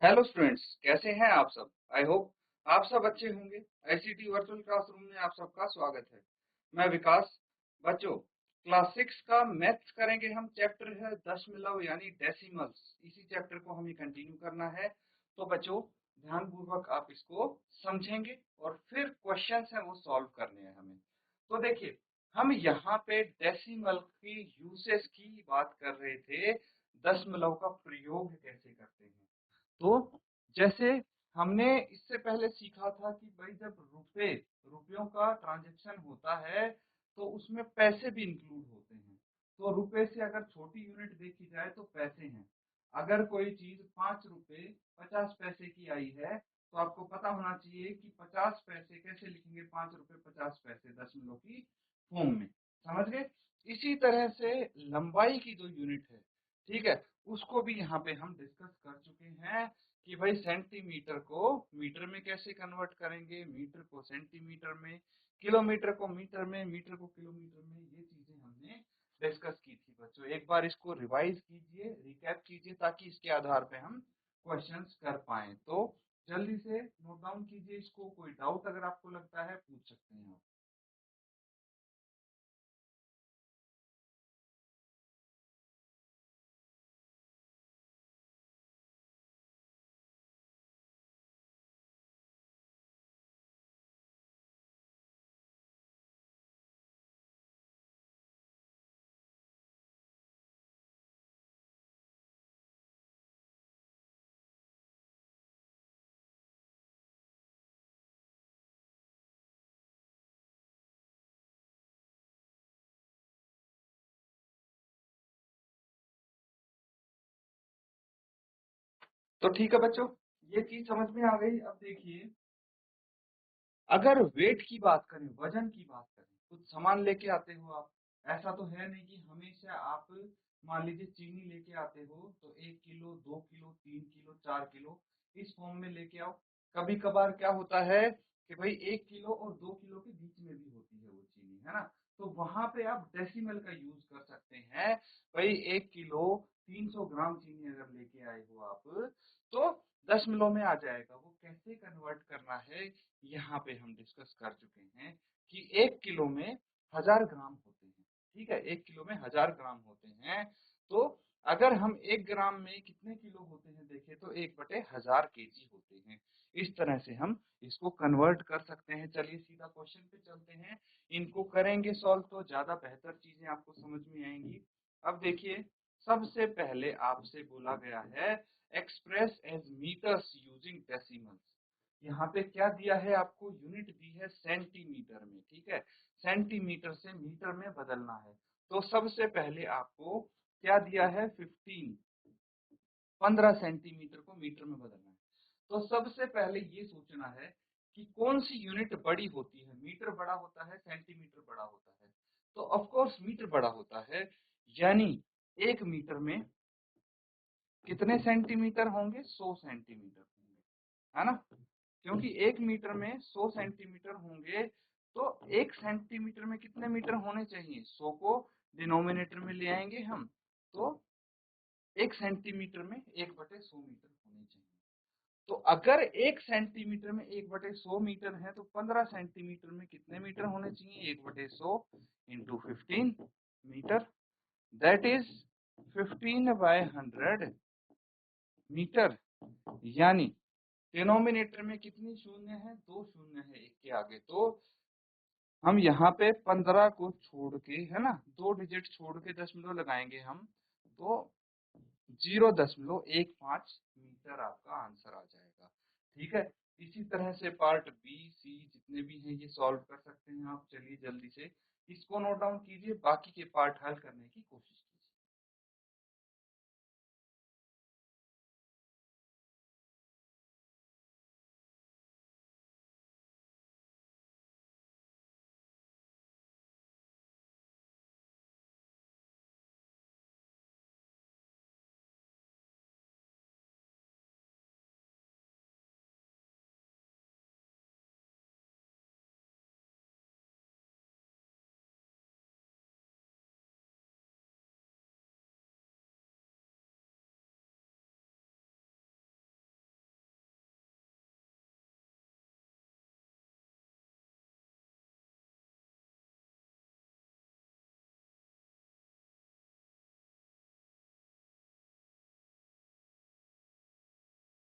Hello students, कैसे हैं आप सब? आई होप आप सब अच्छे होंगे। आईसीटी वर्चुअल क्लासरूम में आप सबका स्वागत है। मैं विकास। बच्चों, क्लास 6 का मैथ्स करेंगे हम। चैप्टर है दशमलव यानी डेसिमल्स। इसी चैप्टर को हमें कंटिन्यू करना है। तो बच्चों, ध्यानपूर्वक आप इसको समझेंगे और फिर क्वेश्चंस हैं वो सॉल्व करने हैं हमें। तो देखिए, हम यहाँ पे डेसिमल की यूसेज की बात कर रहे थे। दशमलव का प्रयोग कैसे करते हैं। तो जैसे हमने इससे पहले सीखा था कि भाई जब रुपयों का ट्रांजैक्शन होता है तो उसमें पैसे भी इंक्लूड होते हैं। तो रुपए से अगर छोटी यूनिट देखी जाए तो पैसे हैं। अगर कोई चीज 5 रुपए 50 पैसे की आई है तो आपको पता होना चाहिए कि 50 पैसे कैसे लिखेंगे। 5 रुपए 50 पैसे दशमलव की फॉर्म में। समझ गए? इसी तरह से लंबाई की जो यूनिट है, ठीक है, उसको भी यहाँ पे हम डिस्कस कर चुके हैं कि भाई सेंटीमीटर को मीटर में कैसे कन्वर्ट करेंगे, मीटर को सेंटीमीटर में, किलोमीटर को मीटर में, मीटर को किलोमीटर में। ये चीजें हमने डिस्कस की थी बच्चों। एक बार इसको रिवाइज कीजिए, रिकैप कीजिए, ताकि इसके आधार पे हम क्वेश्चंस कर पाए। तो जल्दी से नोट डाउन कीजिए इसको। कोई डाउट अगर आपको लगता है पूछ सकते हैं आप। तो ठीक है बच्चों, ये चीज समझ में आ गई। अब देखिए, अगर वेट की बात करें, वजन की बात करें, कुछ सामान लेके आते हो आप। ऐसा तो है नहीं कि हमेशा आप मान लीजिए चीनी लेके आते हो तो 1 किलो 2 किलो 3 किलो 4 किलो इस फॉर्म में लेके आओ। कभी कभार क्या होता है कि भाई 1 किलो और 2 किलो के बीच में भी होती है वो चीनी, है ना। तो वहां पे आप डेसिमल का यूज कर सकते हैं। भाई 1 किलो 300 ग्राम चीनी अगर लेके आए हो आप, तो दशमलव में आ जाएगा। वो कैसे कन्वर्ट करना है यहाँ पे हम डिस्कस कर चुके हैं कि 1 किलो में 1000 ग्राम होते हैं। ठीक है, 1 किलो में 1000 ग्राम होते हैं। तो अगर हम 1 ग्राम में कितने किलो होते हैं देखें तो 1/1000 kg होते हैं। इस तरह से हम इसको कन्वर्ट कर सकते हैं। चलिए सीधा क्वेश्चन पे चलते हैं। इनको करेंगे सॉल्व तो ज्यादा बेहतर चीजें आपको समझ में आएंगी। अब देखिए, सबसे पहले आपसे बोला गया है express as metres using decimals. यहाँ पे क्या दिया है आपको, यूनिट दी है सेंटीमीटर में। ठीक है, सेंटीमीटर से मीटर में बदलना है। तो सबसे पहले आपको क्या दिया है, 15 सेंटीमीटर को मीटर में बदलना है। तो सबसे पहले ये सोचना है कि कौन सी यूनिट बड़ी होती है। मीटर बड़ा होता है, सेंटीमीटर बड़ा होता है। तो ऑफ कोर्स मीटर बड़ा होता है। यानी 1 मीटर में कितने सेंटीमीटर होंगे, 100 सेंटीमीटर होंगे, है ना। क्योंकि 1 मीटर में 100 सेंटीमीटर होंगे तो 1 सेंटीमीटर में कितने मीटर होने चाहिए, 100 को डिनोमिनेटर में ले आएंगे हम। तो 1 सेंटीमीटर में 1/100 मीटर होने चाहिए। तो अगर 1 सेंटीमीटर में 1/100 मीटर है तो 15 सेंटीमीटर में कितने मीटर होने चाहिए, 1/100 into 15 metre, that is 15/100 metre. यानी डिनोमिनेटर में कितनी शून्य है, 2 शून्य है एक के आगे। तो हम यहाँ पे 15 को छोड़ के, है ना, 2 डिजिट छोड़ के दशमलव लगाएंगे हम। तो 0.15 मीटर आपका आंसर आ जाएगा। ठीक है, इसी तरह से पार्ट बी सी जितने भी हैं ये सॉल्व कर सकते हैं आप। चलिए जल्दी से इसको नोट डाउन कीजिए, बाकी के पार्ट हल करने की कोशिश कीजिए।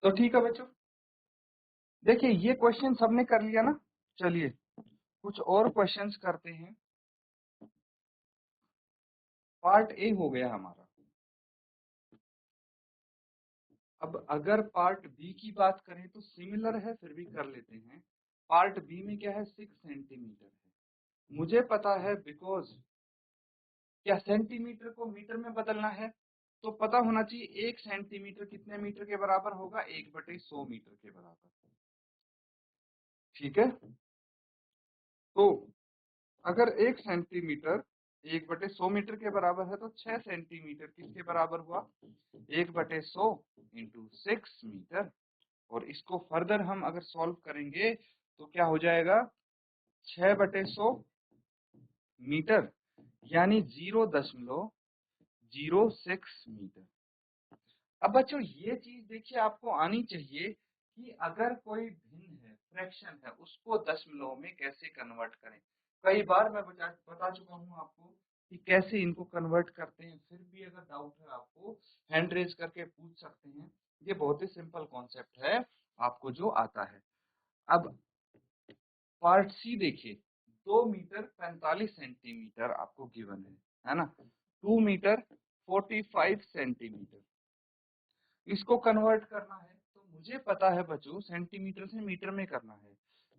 तो ठीक है बच्चों, देखिए ये क्वेश्चन सबने कर लिया ना। चलिए कुछ और क्वेश्चंस करते हैं। पार्ट ए हो गया हमारा। अब अगर पार्ट बी की बात करें तो सिमिलर है, फिर भी कर लेते हैं। पार्ट बी में क्या है, 6 सेंटीमीटर है। मुझे पता है बिकॉज क्या सेंटीमीटर को मीटर में बदलना है, तो पता होना चाहिए 1 सेंटीमीटर कितने मीटर के बराबर होगा, 1/100 मीटर के बराबर। ठीक है, तो अगर 1 सेंटीमीटर 1/100 मीटर के बराबर है तो 6 सेंटीमीटर किसके बराबर हुआ, 1/100 इंटू 6 मीटर। और इसको फर्दर हम अगर सॉल्व करेंगे तो क्या हो जाएगा, 6/100 मीटर यानी 0.06 मीटर। अब बच्चों ये चीज देखिए आपको आनी चाहिए कि अगर कोई भिन्न है, फ्रैक्शन है, उसको दशमलव में कैसे कन्वर्ट करें। कई बार मैं बता चुका हूँ आपको कि कैसे इनको कन्वर्ट करते हैं। फिर भी अगर डाउट है आपको हैंड रेज करके पूछ सकते हैं। ये बहुत ही सिंपल कॉन्सेप्ट है आपको जो आता है। अब पार्ट सी देखिए, 2 मीटर 45 सेंटीमीटर आपको गिवन है ना। 2 मीटर 45 सेंटीमीटर, इसको कन्वर्ट करना है तो मुझे पता है बच्चों सेंटीमीटर से मीटर में करना है।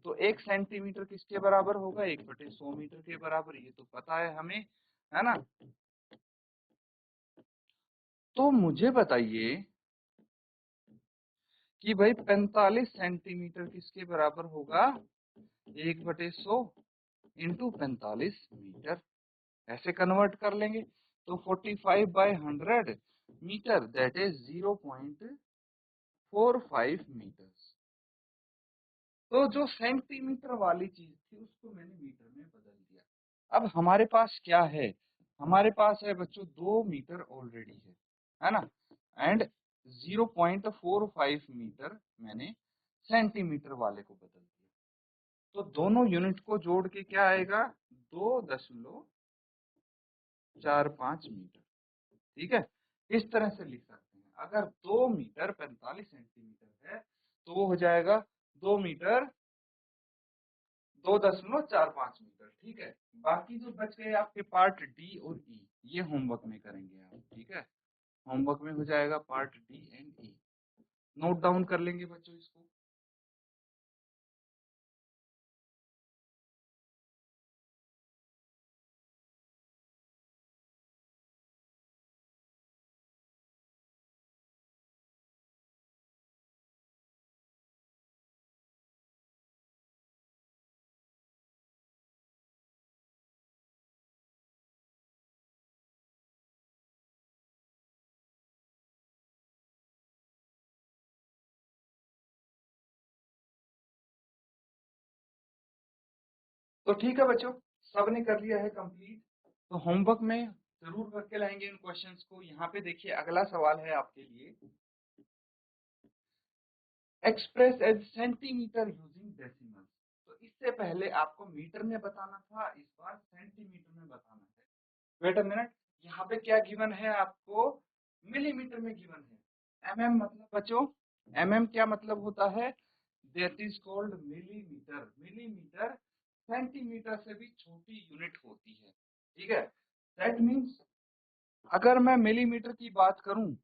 तो 1 सेंटीमीटर किसके बराबर होगा, 1/100 मीटर के बराबर, ये तो पता है हमें, है ना। तो मुझे बताइए कि भाई 45 सेंटीमीटर किसके बराबर होगा, 1/100 इंटू 45 मीटर। ऐसे कन्वर्ट कर लेंगे तो 45/100 मीटर, दैट इज 0.45 मीटर। तो जो सेंटीमीटर वाली चीज थी उसको मैंने मीटर में बदल दिया। अब हमारे पास क्या है, हमारे पास है बच्चों 2 मीटर ऑलरेडी है ना, एंड 0.45 मीटर मैंने सेंटीमीटर वाले को बदल दिया। तो दोनों यूनिट को जोड़ के क्या आएगा, 2.45 मीटर। ठीक है, इस तरह से लिख सकते हैं। अगर 2 मीटर 45 सेंटीमीटर है तो वो हो जाएगा 2 मीटर 2.45 मीटर। ठीक है, बाकी जो बच गए आपके पार्ट डी और ई, ये होमवर्क में करेंगे आप। ठीक है, होमवर्क में हो जाएगा part D and E. Note down कर लेंगे बच्चों इसको। तो ठीक है बच्चों, सबने कर लिया है कंप्लीट। तो होमवर्क में जरूर करके लाएंगे इन क्वेश्चंस को। यहाँ पे देखिए अगला सवाल है आपके लिए, express as centimetre using decimal. तो इससे पहले आपको मीटर में बताना था, इस बार सेंटीमीटर में बताना है। वेट अ मिनट, यहाँ पे क्या गिवन है आपको, मिलीमीटर में गिवन है। एमएम मतलब बच्चों, एमएम क्या मतलब होता है, that is called millimetre. Millimetre centimetre से भी छोटी यूनिट होती है। ठीक है, दैट मीन्स अगर मैं मिलीमीटर की बात करूं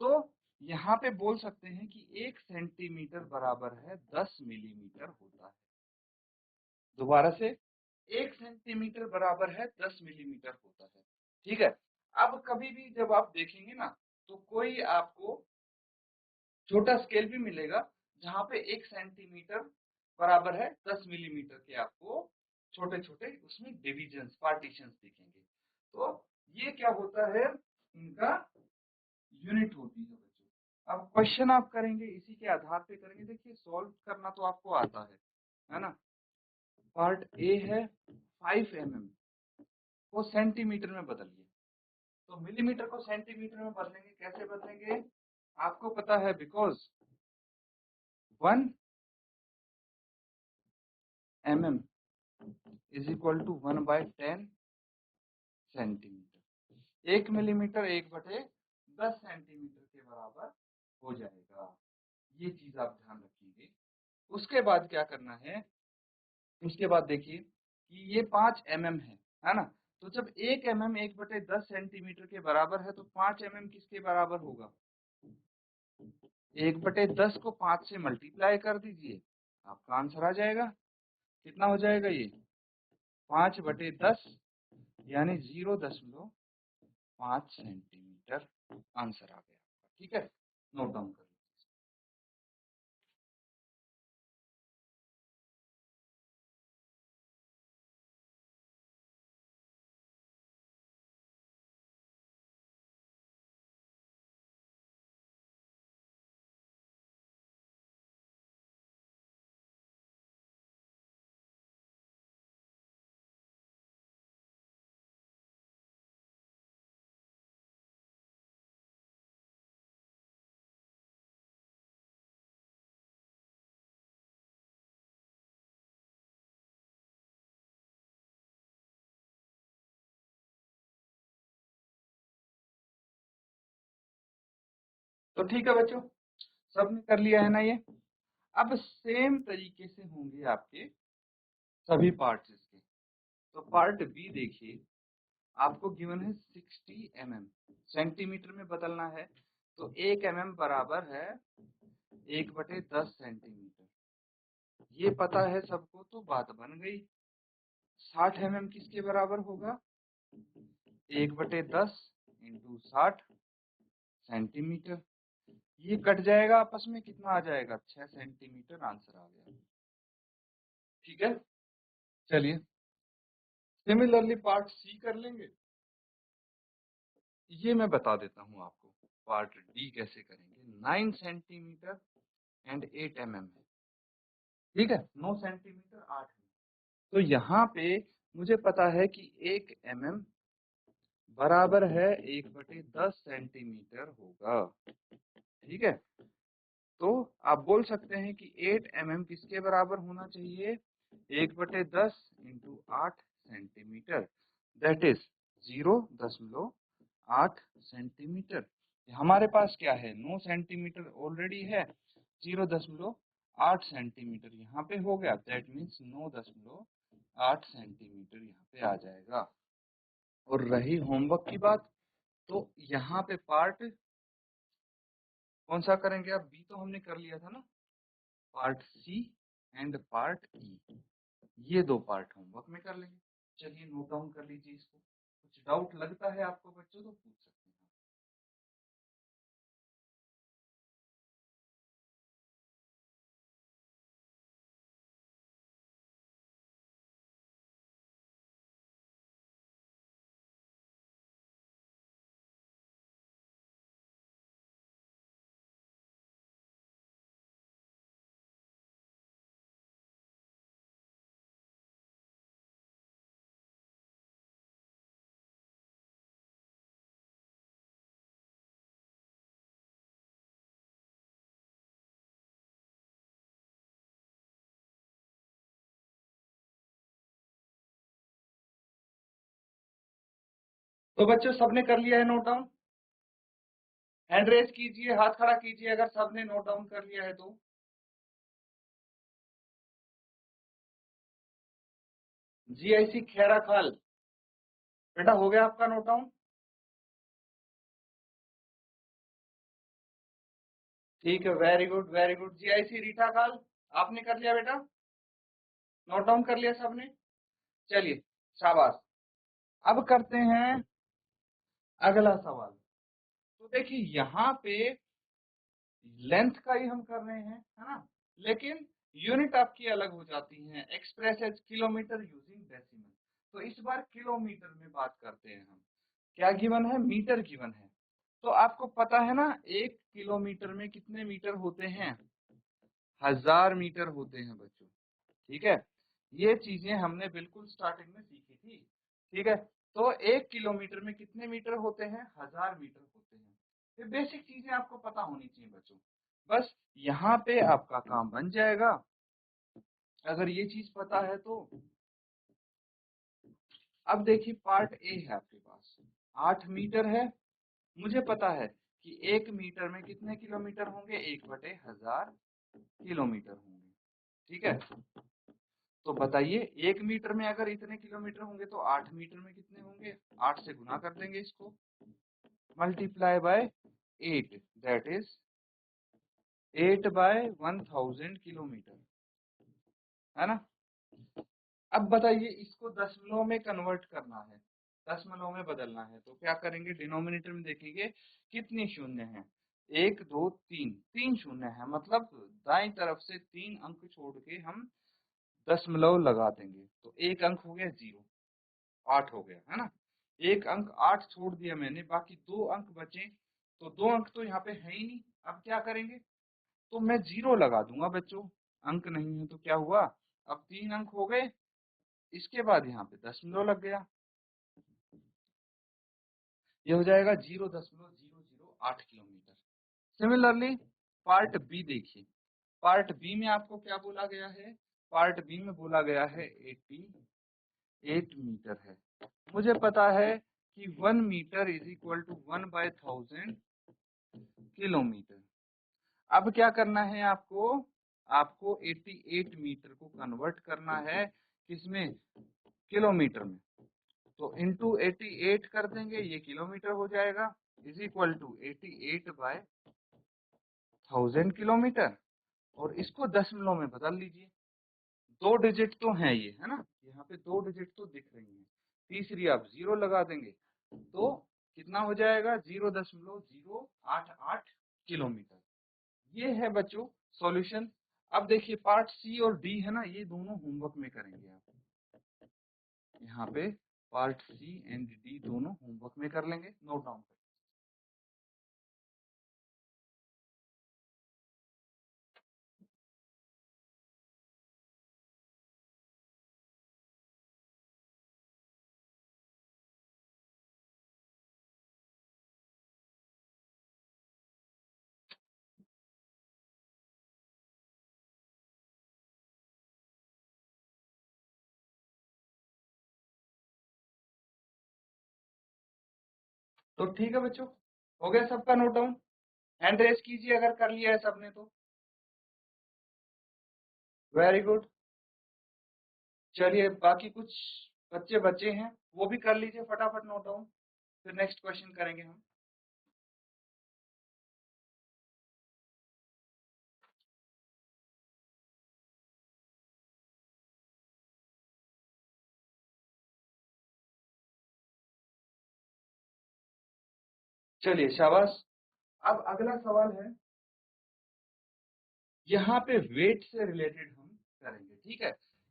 तो यहाँ पे बोल सकते हैं कि 1 सेंटीमीटर बराबर है 10 मिलीमीटर होता है। दोबारा से, 1 सेंटीमीटर बराबर है 10 मिलीमीटर होता है। ठीक है, अब कभी भी जब आप देखेंगे ना तो कोई आपको छोटा स्केल भी मिलेगा जहाँ पे 1 सेंटीमीटर बराबर है 10 मिलीमीटर के आपको छोटे छोटे उसमें डिविजन्स पार्टीशंस दिखेंगे। तो ये क्या होता है, इनका यूनिट होती है बच्चों। अब क्वेश्चन आप करेंगे इसी के आधार पे करेंगे। देखिए सॉल्व करना तो आपको आता है ना। पार्ट ए है 5 mm को सेंटीमीटर में बदलिए। तो मिलीमीटर को सेंटीमीटर में बदलेंगे, कैसे बदलेंगे आपको पता है, because 1 mm is equal to 1/10 centimetre. 1 millimetre 1/10 centimetre के बराबर हो जाएगा। ये चीज आप ध्यान रखिए। उसके बाद क्या करना है, उसके बाद देखिए कि ये 5 mm है ना। तो जब 1 mm 1/10 सेंटीमीटर के बराबर है तो 5 mm किसके बराबर होगा? 1/10 को 5 से मल्टीप्लाई कर दीजिए, आपका आंसर आ जाएगा। कितना हो जाएगा ये? 5/10 यानी 0.5 सेंटीमीटर आंसर आ गया आपका। ठीक है, नोट डाउन कर लीजिए। तो ठीक है बच्चों, सबने कर लिया है ना ये। अब सेम तरीके से होंगे आपके सभी पार्ट्स इसके। तो पार्ट बी देखिए, आपको गिवन है 60 mm, सेंटीमीटर में बदलना है। तो 1 mm बराबर है 1/10 सेंटीमीटर, ये पता है सबको, तो बात बन गई। 60 mm किसके बराबर होगा? 1/10 इंटू 60 सेंटीमीटर। ये कट जाएगा आपस में, कितना आ जाएगा? 6 सेंटीमीटर आंसर आ गया। ठीक है, चलिए सिमिलरली पार्ट सी कर लेंगे। ये मैं बता देता हूँ आपको पार्ट डी कैसे करेंगे। 9 सेंटीमीटर एंड 8 mm है। ठीक है, 9 सेंटीमीटर 8 mm। तो यहाँ पे मुझे पता है कि 1 mm बराबर है 1/10 सेंटीमीटर होगा। ठीक है, तो आप बोल सकते हैं कि 8 mm किसके बराबर होना चाहिए? 1/10 into 8 centimetre, that is 0.8 centimetre. हमारे पास क्या है? 9 सेंटीमीटर ऑलरेडी है, 0.8 सेंटीमीटर यहाँ पे हो गया, दैट मीन्स 9.8 सेंटीमीटर यहाँ पे आ जाएगा। और रही होमवर्क की बात, तो यहाँ पे पार्ट कौन सा करेंगे? अब बी तो हमने कर लिया था ना, पार्ट सी एंड पार्ट ई, ये 2 पार्ट होमवर्क में कर लेंगे। चलिए नोट डाउन कर लीजिए इसको। कुछ डाउट लगता है आपको बच्चों तो पूछ सकते हैं। तो बच्चों सबने कर लिया है नोट डाउन? हैंड रेस कीजिए, हाथ खड़ा कीजिए अगर सबने नोट डाउन कर लिया है तो। जीआईसी खैरा खाल, बेटा हो गया आपका नोट डाउन? ठीक है, very good very good. GIC Ritha Khal, आपने कर लिया बेटा? नोट डाउन कर लिया सबने? चलिए शाबाश। अब करते हैं अगला सवाल। तो देखिए यहाँ पे लेंथ का ही हम कर रहे हैं, है ना, लेकिन यूनिट आपकी अलग हो जाती हैं, express as kilometre using decimal. तो इस बार किलोमीटर में बात करते हैं हम। क्या गिवन है? मीटर गिवन है। तो आपको पता है ना 1 किलोमीटर में कितने मीटर होते हैं? 1000 मीटर होते हैं बच्चों। ठीक है, ये चीजें हमने बिल्कुल स्टार्टिंग में सीखी थी। ठीक है, तो 1 किलोमीटर में कितने मीटर होते हैं? 1000 मीटर होते हैं। ये बेसिक चीजें आपको पता होनी चाहिए बच्चों। बस यहाँ पे आपका काम बन जाएगा अगर ये चीज पता है तो। अब देखिए पार्ट ए है आपके पास, 8 मीटर है। मुझे पता है कि 1 मीटर में कितने किलोमीटर होंगे, 1/1000 किलोमीटर होंगे। ठीक है, तो बताइए 1 मीटर में अगर इतने किलोमीटर होंगे तो 8 मीटर में कितने होंगे, 8 से गुना कर देंगे इसको, multiply by 8, that is 8/1000 kilometre, है ना। अब बताइए इसको दशमलव में कन्वर्ट करना है, दशमलव में बदलना है, तो क्या करेंगे, डिनोमिनेटर में देखेंगे कितनी शून्य है, 1 2 3, 3 शून्य है, मतलब दाईं तरफ से 3 अंक छोड़ के हम दशमलव लगा देंगे, तो एक अंक हो गया 0, 8 हो गया, है ना। एक अंक 8 छोड़ दिया मैंने, बाकी 2 अंक बचे, तो 2 अंक तो यहाँ पे है ही नहीं। अब क्या करेंगे, तो मैं 0 लगा दूंगा बच्चों, अंक नहीं है तो क्या हुआ, अब 3 अंक हो गए, इसके बाद यहाँ पे दशमलव लग गया, ये हो जाएगा 0.008 किलोमीटर। सिमिलरली पार्ट बी देखिए, पार्ट बी में आपको क्या बोला गया है, पार्ट बी में बोला गया है 88 मीटर है। मुझे पता है कि 1 metre is equal to 1/1000 kilometre. अब क्या करना है आपको, आपको 88 मीटर को कन्वर्ट करना है किसमें, किलोमीटर में, तो इंटू 88 कर देंगे, ये किलोमीटर हो जाएगा, इज इक्वल टू 88/1000 किलोमीटर, और इसको दशमलव में बदल लीजिए, 2 डिजिट तो हैं ये, है ना, यहाँ पे 2 डिजिट तो दिख रही हैं, तीसरी आप 0 लगा देंगे, तो कितना हो जाएगा, 0.088 किलोमीटर। ये है बच्चों सॉल्यूशन। अब देखिए पार्ट सी और डी है ना, ये दोनों होमवर्क में करेंगे आप, यहाँ पे पार्ट सी एंड डी दोनों होमवर्क में कर लेंगे, नोट डाउन कर। तो ठीक है बच्चों, हो गया सबका नोट डाउन, हैंड रेस कीजिए अगर कर लिया है सबने तो, वेरी गुड। चलिए बाकी कुछ बच्चे बचे हैं वो भी कर लीजिए फटाफट नोट डाउन, फिर नेक्स्ट क्वेश्चन करेंगे हम। चलिए शाबाश। अब अगला सवाल है, यहाँ पे वेट से रिलेटेड हम करेंगे, ठीक है,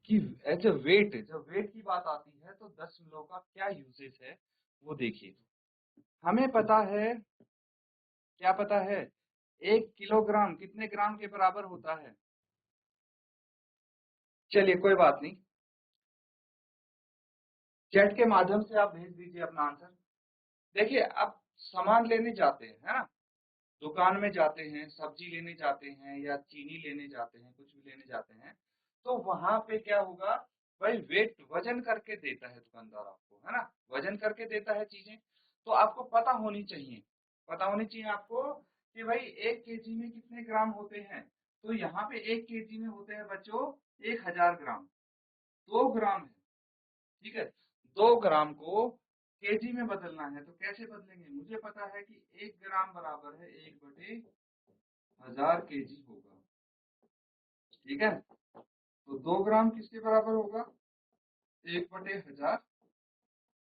कि एज ए वेट, जब वेट की बात आती है तो दशमलव का क्या यूसेज है वो देखिए। हमें पता है, क्या पता है, 1 किलोग्राम कितने ग्राम के बराबर होता है, चलिए कोई बात नहीं, चैट के माध्यम से आप भेज दीजिए अपना आंसर। देखिए अब सामान लेने जाते हैं, है ना, दुकान में जाते हैं, सब्जी लेने जाते हैं या चीनी लेने जाते हैं, कुछ भी लेने जाते हैं, तो वहां पे क्या होगा, भाई वेट वजन करके देता है दुकानदार आपको, है ना, वजन करके देता है चीजें, तो आपको पता होनी चाहिए, पता होनी चाहिए आपको कि भाई 1 केजी में कितने ग्राम होते हैं, तो यहाँ पे 1 केजी में होते हैं बच्चों 1000 ग्राम, 2 ग्राम है, ठीक है, 2 ग्राम को केजी में बदलना है, तो कैसे बदलेंगे, मुझे पता है कि 1 ग्राम बराबर है 1/1000 केजी होगा, ठीक है, तो 2 ग्राम किसके बराबर होगा, 1/1000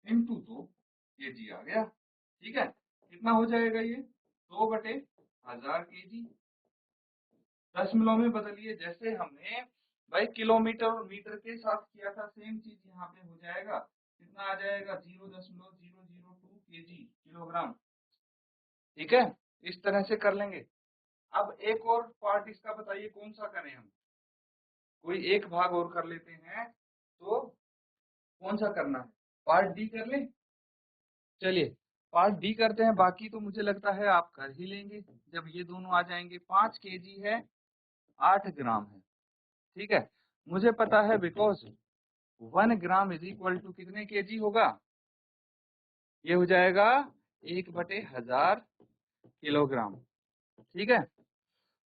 इंटू 2 केजी आ गया, ठीक है, कितना हो जाएगा ये, 2/1000 केजी। दशमलव में बदलिए, जैसे हमने भाई किलोमीटर और मीटर के साथ किया था, सेम चीज यहाँ पे हो जाएगा, कितना आ जाएगा, 0.002 केजी, किलोग्राम, ठीक है, इस तरह से कर लेंगे। अब एक और पार्ट इसका बताइए कौन सा करें हम, कोई एक भाग और कर लेते हैं, तो कौन सा करना है, पार्ट डी कर ले, चलिए पार्ट डी करते हैं, बाकी तो मुझे लगता है आप कर ही लेंगे जब ये दोनों आ जाएंगे। 5 केजी है, 8 ग्राम है, ठीक है, मुझे पता है because 1 gram is equal to कितने केजी होगा, ये हो जाएगा 1/1000 किलोग्राम। ठीक है,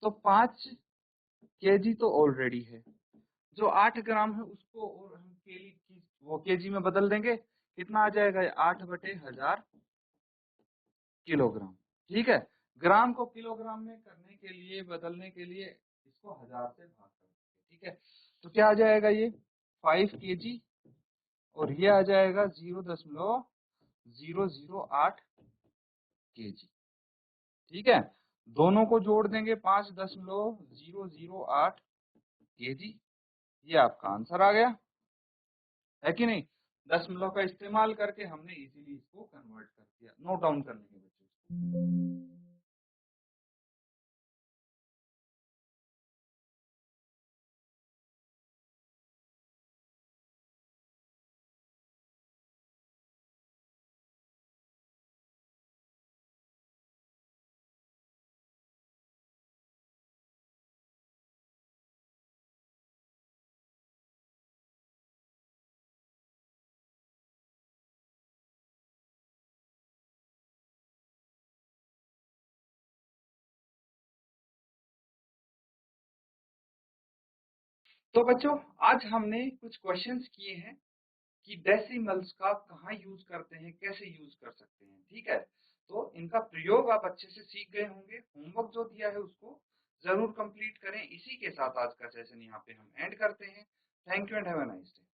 तो 5 केजी तो ऑलरेडी है, जो 8 ग्राम है उसको और हम वो केजी में बदल देंगे, कितना आ जाएगा, 8/1000 किलोग्राम। ठीक है, ग्राम को किलोग्राम में करने के लिए, बदलने के लिए इसको 1000 से भाग करेंगे। ठीक है, तो क्या आ जाएगा, ये 5 केजी और ये आ जाएगा 0.008 केजी। ठीक है, दोनों को जोड़ देंगे, 5.008 केजी, ये आपका आंसर आ गया, है कि नहीं। दशमलव का इस्तेमाल करके हमने इजीली इसको कन्वर्ट कर दिया। नोट डाउन कर लेंगे बच्चों। तो बच्चों, आज हमने कुछ क्वेश्चंस किए हैं कि डेसिमल्स का कहाँ यूज करते हैं, कैसे यूज कर सकते हैं। ठीक है, तो इनका प्रयोग आप अच्छे से सीख गए होंगे। होमवर्क जो दिया है उसको जरूर कंप्लीट करें। इसी के साथ आज का सेशन यहाँ पे हम एंड करते हैं। Thank you and have a nice day.